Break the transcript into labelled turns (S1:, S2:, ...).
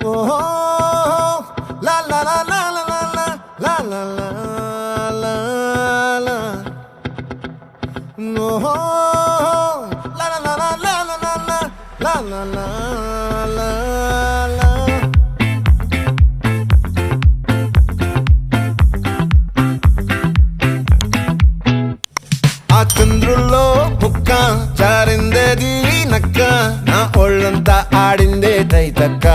S1: ఓహో లా లా లా లా లా లా లా లా లా లా ఓహో లా లా లా లా లా లా లా లా లా లా లా ఆ చంద్రుల్లో ముక్క జారిందేది నక్క నా ఒళ్ళంతా ఆడిందే తైతక్క